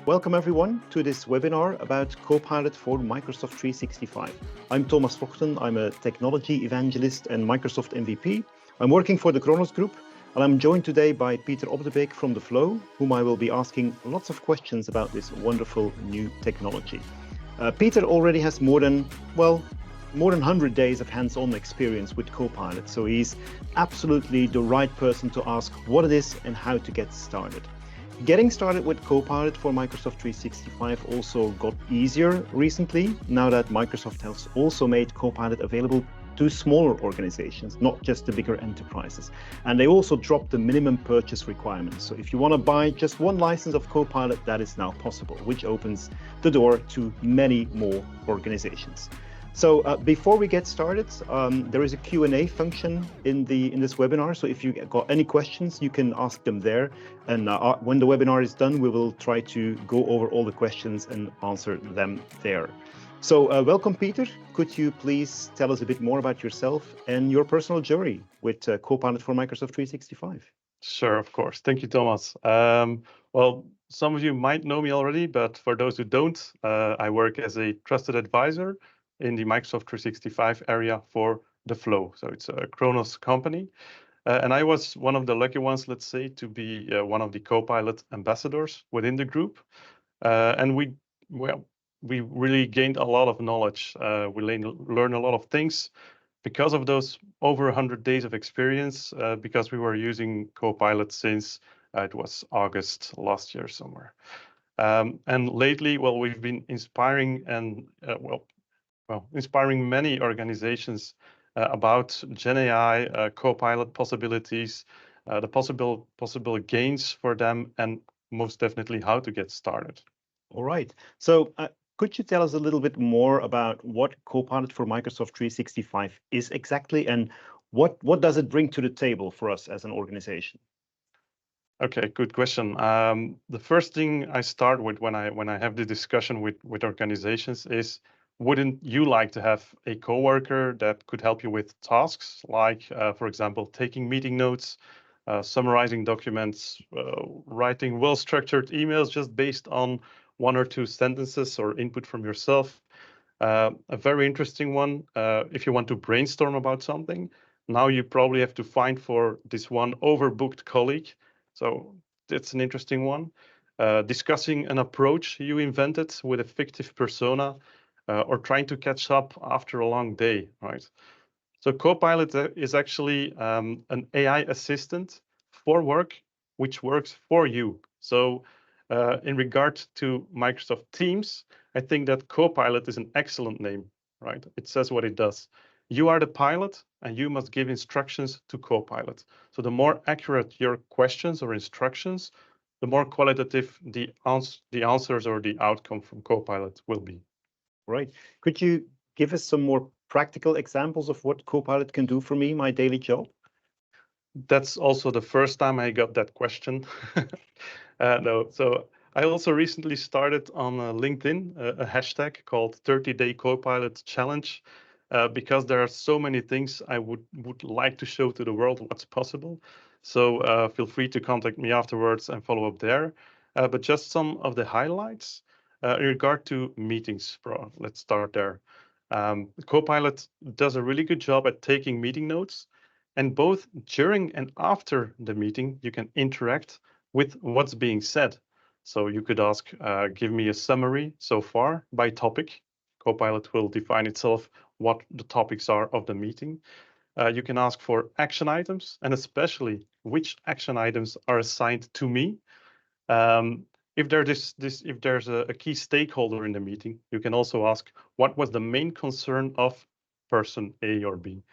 Welcome everyone to this webinar about Copilot for Microsoft 365. I'm Thomas Vochten. I'm a technology evangelist and Microsoft MVP. I'm working for the Kronos Group, and I'm joined today by Pieter Beéck from The Flow, whom I will be asking lots of questions about this wonderful new technology. Pieter already has more than 100 days of hands-on experience with Copilot, so he's absolutely the right person to ask what it is and how to get started. Getting started with Copilot for Microsoft 365 also got easier recently, now that Microsoft has also made Copilot available to smaller organizations, not just the bigger enterprises. And they also dropped the minimum purchase requirements. So if you want to buy just one license of Copilot, that is now possible, which opens the door to many more organizations. So before we get started, there is a Q&A function in this webinar. So if you got any questions, you can ask them there. And when the webinar is done, we will try to go over all the questions and answer them there. So welcome, Pieter. Could you please tell us a bit more about yourself and your personal journey with Copilot for Microsoft 365? Sure, of course. Thank you, Thomas. Well, some of you might know me already, but for those who don't, I work as a trusted advisor in the Microsoft 365 area for The Flow. So it's a Kronos company. And I was one of the lucky ones, let's say, to be one of the Copilot ambassadors within the group. And we really gained a lot of knowledge. We learned a lot of things because of those over 100 days of experience, because we were using Copilot since it was August last year somewhere. And lately, we've been inspiring and inspiring many organizations about Gen AI, Copilot possibilities, the possible gains for them, and most definitely how to get started. All right. So could you tell us a little bit more about what Copilot for Microsoft 365 is exactly, and what does it bring to the table for us as an organization? Okay, good question. The first thing I start with when I have the discussion with organizations is, wouldn't you like to have a coworker that could help you with tasks like, for example, taking meeting notes, summarizing documents, writing well-structured emails just based on one or two sentences or input from yourself? A very interesting one, if you want to brainstorm about something, now you probably have to find for this one overbooked colleague. So that's an interesting one. Discussing an approach you invented with a fictive persona, or trying to catch up after a long day, right? So Copilot is actually an AI assistant for work, which works for you. So in regard to Microsoft Teams, I think that Copilot is an excellent name, right? It says what it does. You are the pilot, and you must give instructions to Copilot. So the more accurate your questions or instructions, the more qualitative the answers or the outcome from Copilot will be. Right. Could you give us some more practical examples of what Copilot can do for me, my daily job? That's also the first time I got that question. No, so I also recently started on LinkedIn a hashtag called 30-Day Copilot Challenge, because there are so many things I would like to show to the world what's possible. So feel free to contact me afterwards and follow up there. But just some of the highlights in regard to meetings, let's start there. Copilot does a really good job at taking meeting notes, and both during and after the meeting, you can interact with what's being said. So you could ask, give me a summary so far by topic. Copilot will define itself what the topics are of the meeting. You can ask for action items, and especially which action items are assigned to me. If there's a key stakeholder in the meeting, you can also ask what was the main concern of person A or B.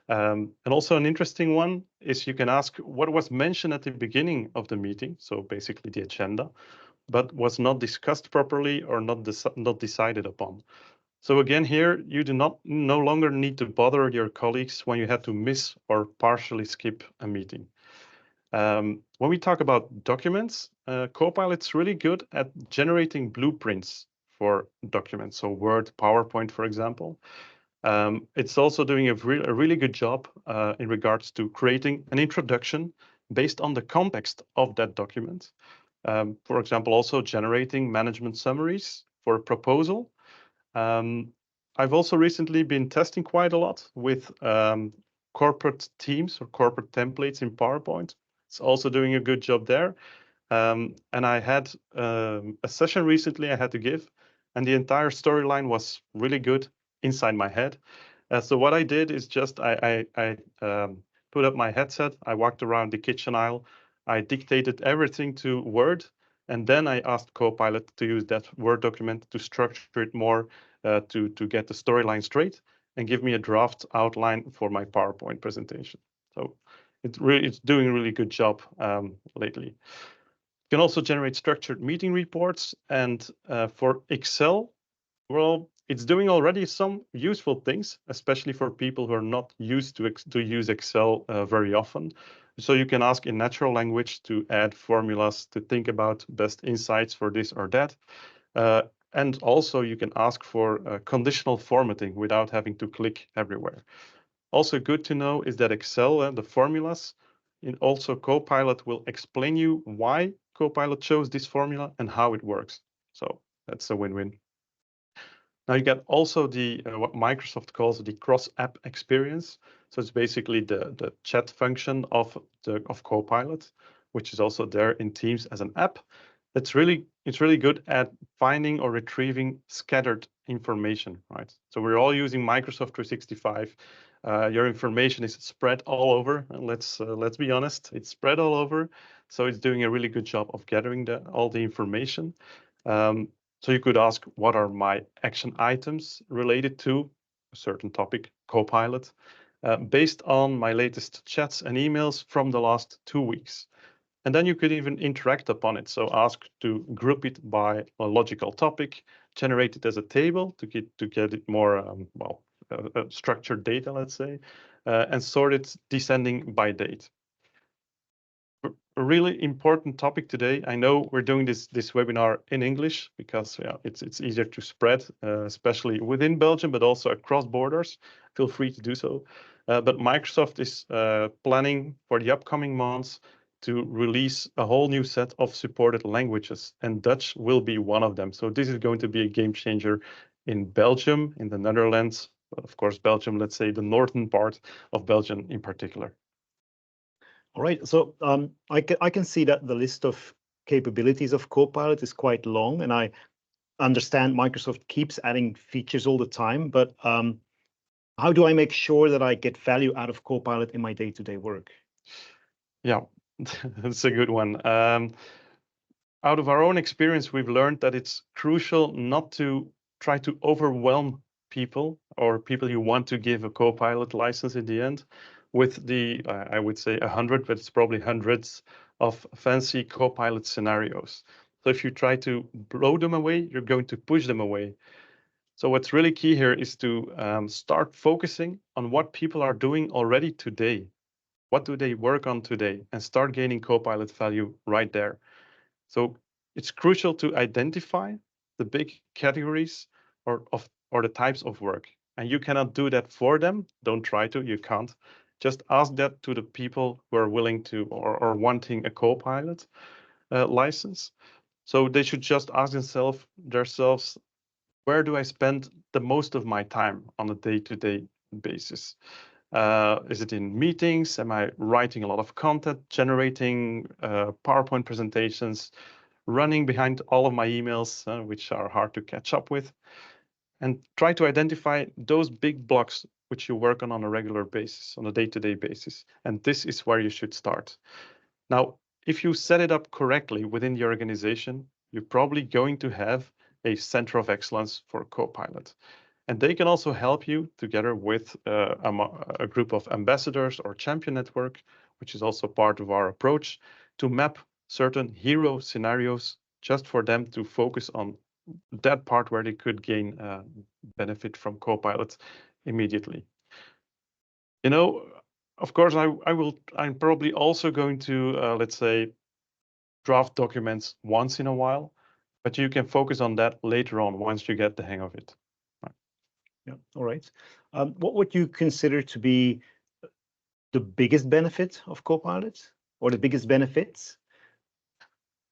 And also an interesting one is you can ask what was mentioned at the beginning of the meeting, so basically the agenda, but was not discussed properly or not decided upon. So again, here you no longer need to bother your colleagues when you have to miss or partially skip a meeting. When we talk about documents, Copilot's really good at generating blueprints for documents, so Word, PowerPoint, for example. It's also doing a really good job in regards to creating an introduction based on the context of that document. For example, also generating management summaries for a proposal. I've also recently been testing quite a lot with corporate teams or corporate templates in PowerPoint. It's also doing a good job there. And I had a session recently I had to give, and the entire storyline was really good inside my head. So what I did is just I put up my headset, I walked around the kitchen aisle, I dictated everything to Word, and then I asked Copilot to use that Word document to structure it more, to get the storyline straight and give me a draft outline for my PowerPoint presentation. So it's doing a really good job lately. You can also generate structured meeting reports, and for Excel, well, it's doing already some useful things, especially for people who are not used to use Excel very often. So you can ask in natural language to add formulas, to think about best insights for this or that. And also you can ask for conditional formatting without having to click everywhere. Also good to know is that Excel, the formulas, also Copilot will explain you why Copilot chose this formula and how it works. So that's a win-win. Now you get also the what Microsoft calls the cross-app experience. So it's basically the chat function of Copilot, which is also there in Teams as an app. It's really good at finding or retrieving scattered information, right? So we're all using Microsoft 365. Your information is spread all over, and let's be honest, it's spread all over. So it's doing a really good job of gathering all the information. So you could ask, what are my action items related to a certain topic, Copilot, based on my latest chats and emails from the last 2 weeks. And then you could even interact upon it. So ask to group it by a logical topic, generate it as a table to get it more, structured data, let's say, and sort it descending by date. A really important topic today. I know we're doing this webinar in English because it's easier to spread, especially within Belgium, but also across borders. Feel free to do so. But Microsoft is planning for the upcoming months to release a whole new set of supported languages, and Dutch will be one of them. So this is going to be a game changer in Belgium, in the Netherlands, of course, Belgium, let's say the northern part of Belgium in particular. All right, so I can see that the list of capabilities of Copilot is quite long, and I understand Microsoft keeps adding features all the time, but how do I make sure that I get value out of Copilot in my day-to-day work? Yeah, that's a good one. Out of our own experience, we've learned that it's crucial not to try to overwhelm people or people you want to give a Copilot license in the end with the, I would say 100, but it's probably hundreds of fancy Copilot scenarios. So if you try to blow them away, you're going to push them away. So what's really key here is to start focusing on what people are doing already today. What do they work on today? And start gaining Copilot value right there. So it's crucial to identify the big categories or the types of work. And you cannot do that for them. Don't try to, you can't. Just ask that to the people who are willing to or wanting a Copilot license. So they should just ask themselves, where do I spend the most of my time on a day-to-day basis? Is it in meetings? Am I writing a lot of content, generating PowerPoint presentations, running behind all of my emails, which are hard to catch up with? And try to identify those big blocks which you work on a regular basis, on a day-to-day basis. And this is where you should start. Now, if you set it up correctly within the organization, you're probably going to have a center of excellence for Copilot. And they can also help you together with a group of ambassadors or champion network, which is also part of our approach, to map certain hero scenarios just for them to focus on that part where they could gain benefit from Copilot immediately. You know, of course, I'm probably also going to, let's say, draft documents once in a while, but you can focus on that later on once you get the hang of it. Right. Yeah, all right. What would you consider to be the biggest benefit of Copilot or the biggest benefits?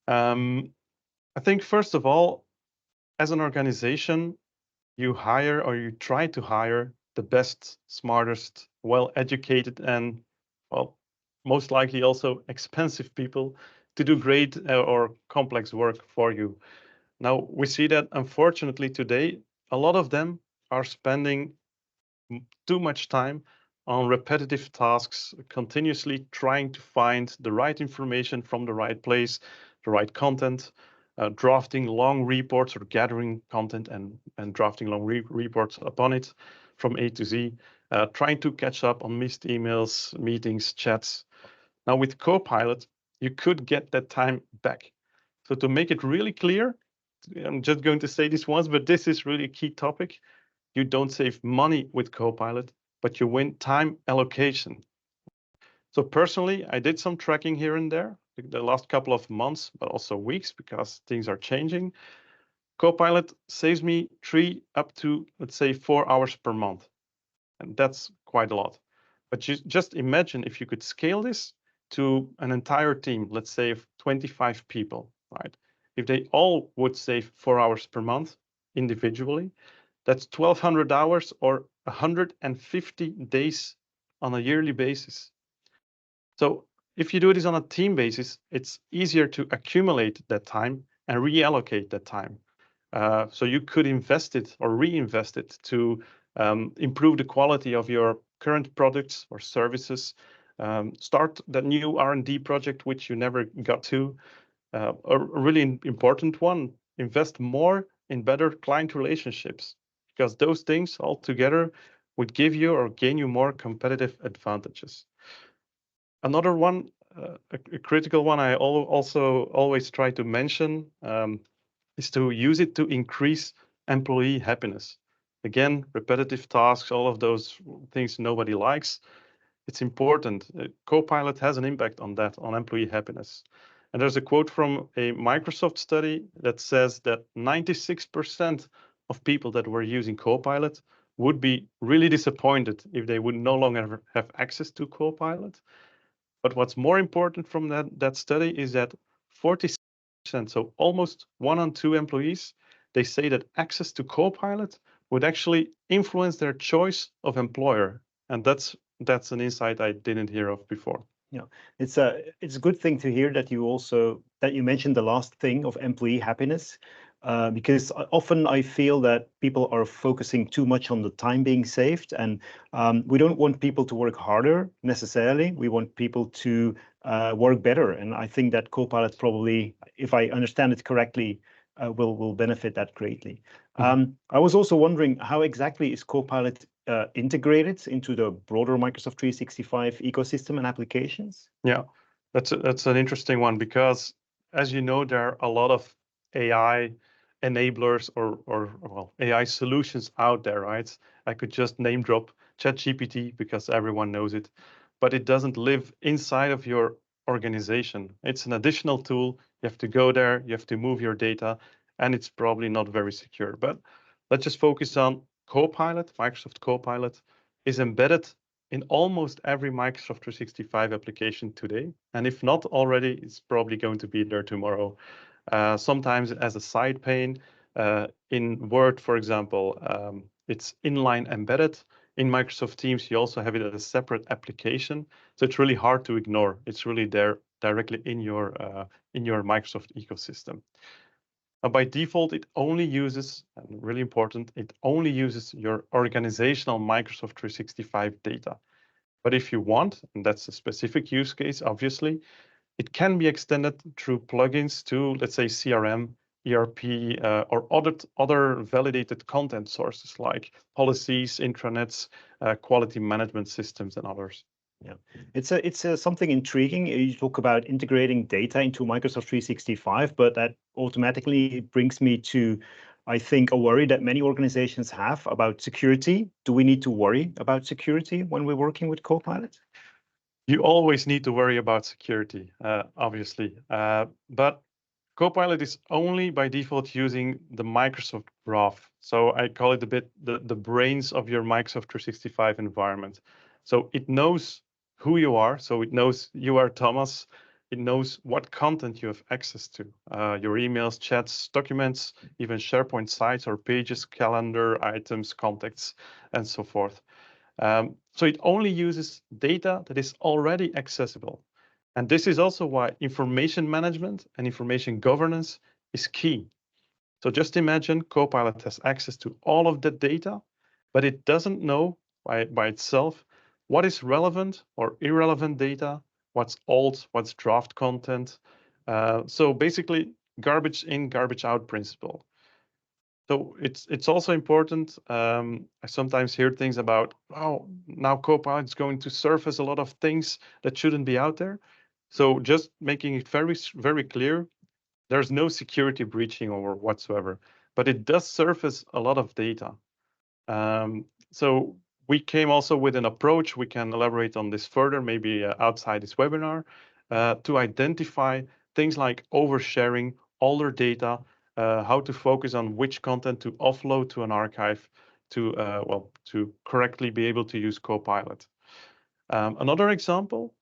I think first of all, as an organization, you hire or you try to hire the best, smartest, well-educated, and well, most likely also expensive people to do great or complex work for you. Now, we see that unfortunately today, a lot of them are spending too much time on repetitive tasks, continuously trying to find the right information from the right place, the right content, drafting long reports or gathering content and drafting long reports upon it from A to Z, trying to catch up on missed emails, meetings, chats. Now, with Copilot, you could get that time back. So to make it really clear, I'm just going to say this once, but this is really a key topic. You don't save money with Copilot, but you win time allocation. So personally, I did some tracking here and there the last couple of months, but also weeks because things are changing. Copilot saves me 3 up to, let's say, 4 hours per month. And that's quite a lot. But just imagine if you could scale this to an entire team, let's say of 25 people, right? If they all would save 4 hours per month individually, that's 1,200 hours or 150 days on a yearly basis. So if you do this on a team basis, it's easier to accumulate that time and reallocate that time. So you could invest it or reinvest it to improve the quality of your current products or services, start that new R&D project which you never got to. A really important one, invest more in better client relationships, because those things all together would give you or gain you more competitive advantages. Another one, a critical one I also always try to mention is to use it to increase employee happiness. Again, repetitive tasks, all of those things nobody likes. It's important. Copilot has an impact on that, on employee happiness. And there's a quote from a Microsoft study that says that 96% of people that were using Copilot would be really disappointed if they would no longer have access to Copilot. But what's more important from that study is that 40%, so almost 1 on 2 employees, they say that access to Copilot would actually influence their choice of employer. And that's an insight I didn't hear of before. Yeah, it's a good thing to hear that you mentioned the last thing of employee happiness, because often I feel that people are focusing too much on the time being saved, and we don't want people to work harder necessarily. We want people to work better, and I think that Copilot probably, if I understand it correctly, will benefit that greatly. I was also wondering, how exactly is Copilot integrated into the broader Microsoft 365 ecosystem and applications? Yeah, that's an interesting one, because as you know, there are a lot of AI enablers or well, AI solutions out there, right? I could just name drop ChatGPT because everyone knows it, but it doesn't live inside of your organization. It's an additional tool. You have to go there, you have to move your data, and it's probably not very secure. But let's just focus on Copilot. Microsoft Copilot is embedded in almost every Microsoft 365 application today. And if not already, it's probably going to be there tomorrow. Sometimes as a side pane, in Word, for example, it's inline embedded. In Microsoft Teams, you also have it as a separate application. So it's really hard to ignore. It's really there directly in your Microsoft ecosystem. Now, by default, it only uses, and really important, it only uses your organizational Microsoft 365 data. But if you want, and that's a specific use case, obviously, it can be extended through plugins to, let's say, CRM, ERP, or other validated content sources like policies, intranets, quality management systems, and others. Yeah, it's something intriguing. You talk about integrating data into Microsoft 365, but that automatically brings me to, I think, a worry that many organizations have about security. Do we need to worry about security when we're working with Copilot? You always need to worry about security, obviously, but Copilot is only by default using the Microsoft graph. So I call it a bit the brains of your Microsoft 365 environment. So it knows who you are. So it knows you are Thomas. It knows what content you have access to, your emails, chats, documents, even SharePoint sites or pages, calendar, items, contacts, and so forth. So it only uses data that is already accessible. And this is also why information management and information governance is key. So just imagine Copilot has access to all of that data, but it doesn't know by itself what is relevant or irrelevant data, what's old, what's draft content. So basically, garbage in, garbage out principle. So it's also important. I sometimes hear things about, oh, now Copilot is going to surface a lot of things that shouldn't be out there. So just making it very clear, there's no security breaching or whatsoever, but it does surface a lot of data. So we came also with an approach. We can elaborate on this further, maybe outside this webinar, to identify things like oversharing older data, how to focus on which content to offload to an archive to, well, to correctly be able to use Copilot. Another example,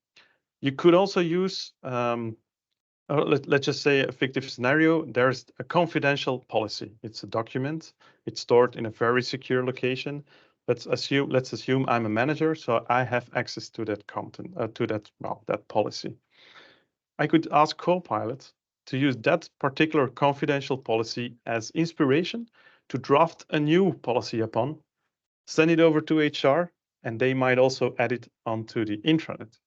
you could also use, let's just say a fictive scenario. There's a confidential policy. It's a document. It's stored in a very secure location. Let's assume I'm a manager, so I have access to that content, to that policy. I could ask Copilot to use that particular confidential policy as inspiration to draft a new policy upon, send it over to HR, and they might also add it onto the intranet.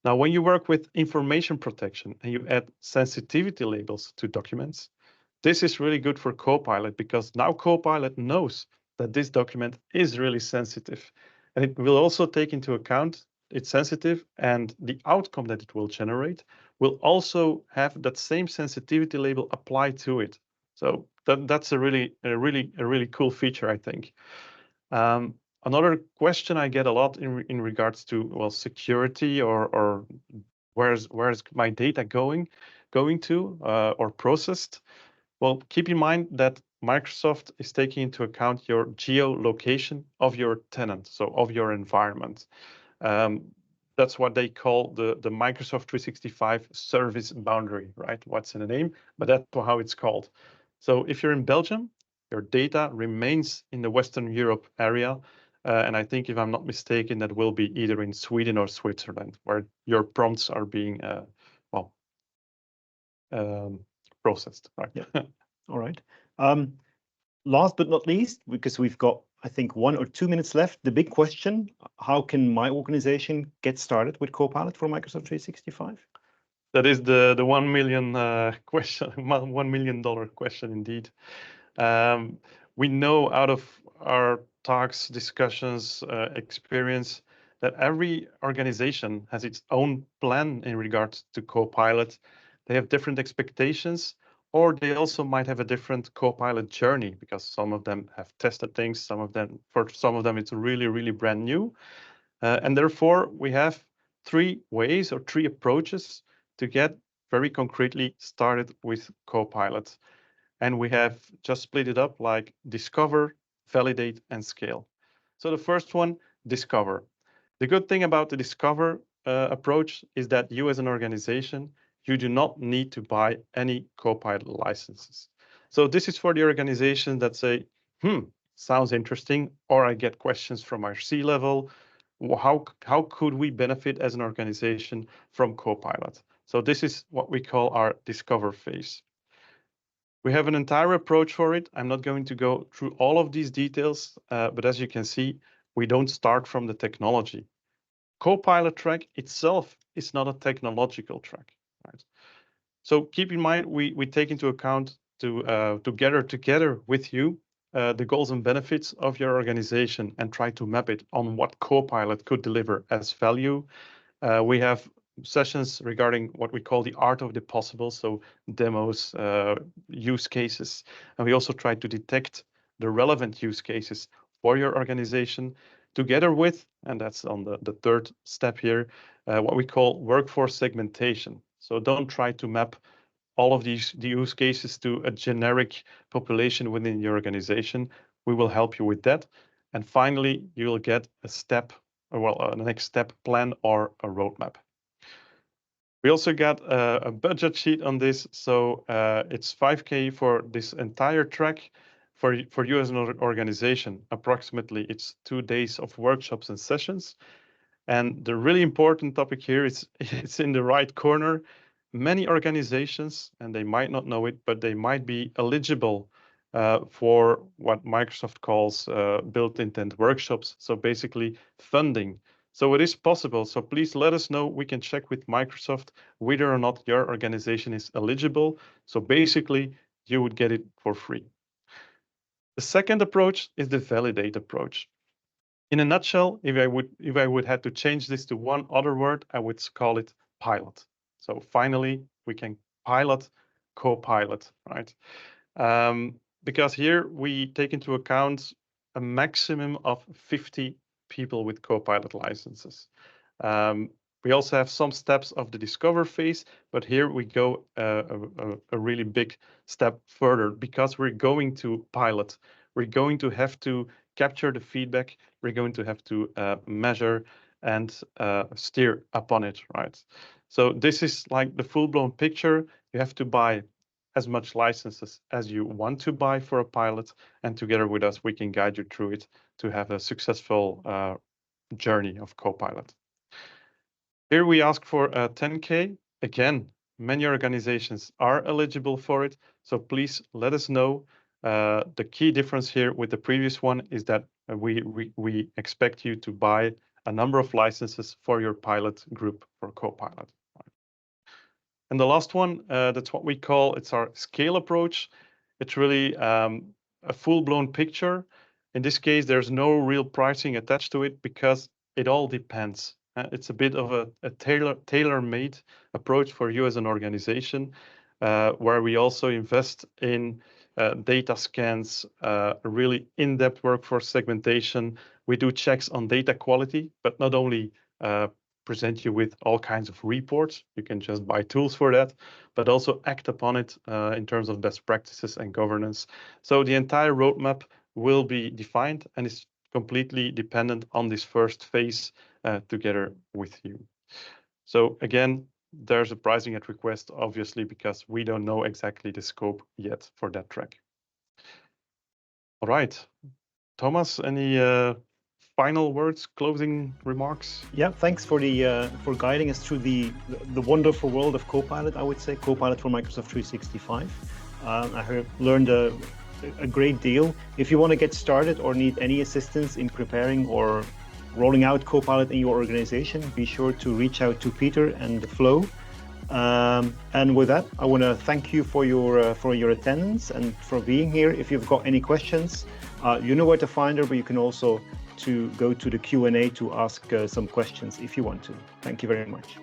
Now, when you work with information protection and you add sensitivity labels to documents, this is really good for Copilot because now Copilot knows that this document is really sensitive. And it will also take into account it's sensitive, and the outcome that it will generate will also have that same sensitivity label applied to it. So that's a really cool feature, I think. Another question I get a lot in regards to, well, security or where's my data going to or processed. Well, keep in mind that Microsoft is taking into account your geolocation of your tenant, so of your environment. That's what they call the Microsoft 365 service boundary, right? What's in the name, but that's how it's called. So if you're in Belgium, your data remains in the Western Europe area. And I think, if I'm not mistaken, that will be either in Sweden or Switzerland, where your prompts are being, processed. Right. Yeah. All right. Last but not least, because we've got, I think, 1 or 2 minutes left, the big question: how can my organization get started with Copilot for Microsoft 365? That is the 1 million question, $1 million question indeed. We know out of our talks, discussions, experience, that every organization has its own plan in regards to Copilot. They have different expectations, or they also might have a different Copilot journey, because some of them have tested things, for some of them it's really brand new. And therefore, we have 3 ways or 3 approaches to get very concretely started with Copilot. And we have just split it up like discover, validate, and scale. So the first one, discover. The good thing about the discover approach is that you, as an organization, you do not need to buy any Copilot licenses. So this is for the organization that say, sounds interesting, or I get questions from our C-level. How could we benefit as an organization from Copilot? So this is what we call our discover phase. We have an entire approach for it. I'm not going to go through all of these details, but as you can see, we don't start from the technology. Copilot track itself is not a technological track, right? So keep in mind, we take into account to gather together with you the goals and benefits of your organization and try to map it on what Copilot could deliver as value. We have sessions regarding what we call the art of the possible, so demos, use cases, and we also try to detect the relevant use cases for your organization, together with, and that's on the third step here, what we call workforce segmentation. So don't try to map all of the use cases to a generic population within your organization. We will help you with that. And finally, you will get a step, a next step plan or a roadmap. We also got a budget sheet on this. So it's 5K for this entire track. For you as an organization, approximately it's 2 days of workshops and sessions. And the really important topic here is it's in the right corner. Many organizations, and they might not know it, but they might be eligible for what Microsoft calls built intent workshops. So basically funding. So it is possible. So please let us know. We can check with Microsoft whether or not your organization is eligible. So basically, you would get it for free. The second approach is the validate approach. In a nutshell, if I would have to change this to one other word, I would call it pilot. So finally, we can pilot Copilot, right? Because here we take into account a maximum of 50 people with Copilot licenses. We also have some steps of the discover phase, but here we go a really big step further because we're going to pilot. We're going to have to capture the feedback. We're going to have to measure and steer upon it, right? So this is like the full-blown picture. You have to buy as much licenses as you want to buy for a pilot, and together with us, we can guide you through it to have a successful journey of Copilot. Here we ask for 10K. Again, many organizations are eligible for it, so please let us know. The key difference here with the previous one is that we expect you to buy a number of licenses for your pilot group for Copilot. And the last one, that's what we call, it's our scale approach. It's really a full-blown picture. In this case, there's no real pricing attached to it because it all depends. It's a bit of a tailor-made approach for you as an organization, where we also invest in data scans, really in-depth workforce segmentation. We do checks on data quality, but not only present you with all kinds of reports. You can just buy tools for that, but also act upon it in terms of best practices and governance. So the entire roadmap will be defined and is completely dependent on this first phase together with you. So again, there's a pricing at request, obviously, because we don't know exactly the scope yet for that track. All right, Thomas, any final words, closing remarks? Yeah, thanks for the for guiding us through the wonderful world of Copilot. I would say Copilot for Microsoft 365. I learned a great deal. If you want to get started or need any assistance in preparing or rolling out Copilot in your organization, be sure to reach out to Pieter and the Flow. And with that, I want to thank you for your attendance and for being here. If you've got any questions, you know where to find her, but you can also go to the Q&A to ask some questions if you want to. Thank you very much.